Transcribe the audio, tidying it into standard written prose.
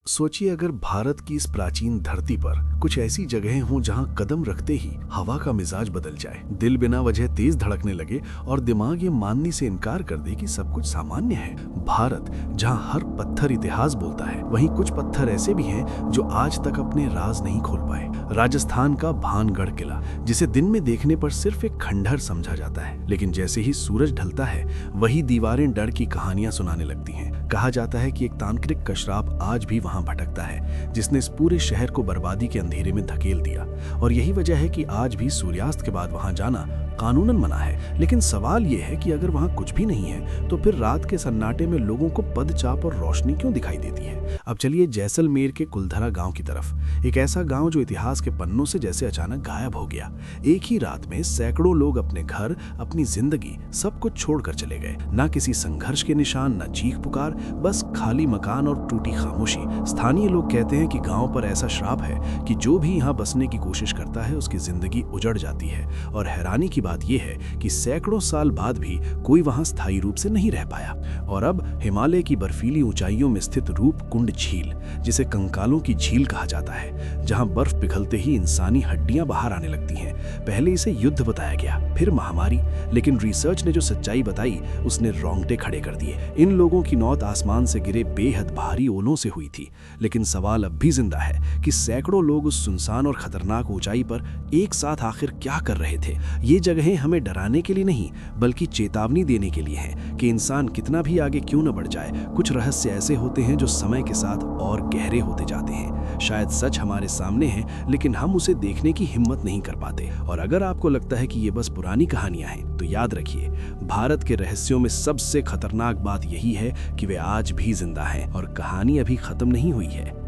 सोचिए अगर भारत की इस प्राचीन धरती पर कुछ ऐसी जगहें हों जहां कदम रखते ही हवा का मिजाज बदल जाए, दिल बिना वजह तेज धड़कने लगे और दिमाग ये मानने से इनकार कर दे कि सब कुछ सामान्य है। भारत जहां हर पत्थर इतिहास बोलता है, वहीं कुछ पत्थर ऐसे भी हैं जो आज तक अपने राज नहीं खोल पाए। राजस्थान का भानगढ़ किला, जिसे दिन में देखने पर सिर्फ एक खंडहर समझा जाता है, लेकिन जैसे ही सूरज ढलता है वही दीवारें डर की कहानियां सुनाने लगती हैं। कहा जाता है कि एक तांत्रिक का श्राप आज भी वहां भटकता है, जिसने इस पूरे शहर को बर्बादी के अंधेरे में धकेल दिया। और यही वजह है कि आज भी सूर्यास्त के बाद वहां जाना कानूनन मना है। लेकिन सवाल यह है कि अगर वहां कुछ भी नहीं है तो फिर रात के सन्नाटे में लोगों को पदचाप और रोशनी क्यों दिखाई देती है। अब चलिए जैसलमेर के कुलधरा गांव की तरफ, एक ऐसा गांव जो इतिहास के पन्नों से जैसे अचानक गायब हो गया। एक ही रात में सैकड़ों लोग अपने घर, अपनी जिंदगी, सब कुछ छोड़कर चले गए। ना किसी संघर्ष के निशान, न चीख पुकार, बस खाली मकान और टूटी खामोशी। स्थानीय लोग कहते हैं कि गांव पर ऐसा श्राप है कि जो भी यहाँ बसने की कोशिश करता है उसकी जिंदगी उजड़ जाती है। और हैरानी की बात यह है कि सैकड़ों साल बाद भी कोई वहां स्थायी रूप से नहीं रह पाया। और अब हिमालय की बर्फीली ऊंचाइयों में स्थित रूपकुंड झील, जिसे कंकालों की झील कहा जाता है, जहां बर्फ पिघलते ही इंसानी हड्डियां बाहर आने लगती हैं। पहले इसे युद्ध बताया गया, फिर महामारी, लेकिन रिसर्च ने जो सच्चाई बताई उसने रोंगटे खड़े कर दिए। इन लोगों की मौत आसमान से गिरे बेहद भारी ओलों से हुई थी। लेकिन सवाल अब भी जिंदा है कि सैकड़ों लोग उस सुनसान और खतरनाक ऊंचाई पर एक साथ आखिर क्या कर रहे थे। ये जगहें हमें डराने के लिए नहीं, बल्कि चेतावनी देने के लिए हैं कि इंसान कितना भी आगे क्यों न बढ़ जाए, कुछ रहस्य ऐसे होते हैं जो समय के साथ और गहरे होते जाते हैं। शायद सच हमारे सामने है, लेकिन हम उसे देखने की हिम्मत नहीं कर पाते। और अगर आपको लगता है कि ये बस पुरानी कहानियां हैं, तो याद रखिए, भारत के रहस्यों में सबसे खतरनाक बात यही है कि वे आज भी जिंदा हैं और कहानी अभी खत्म नहीं हुई है।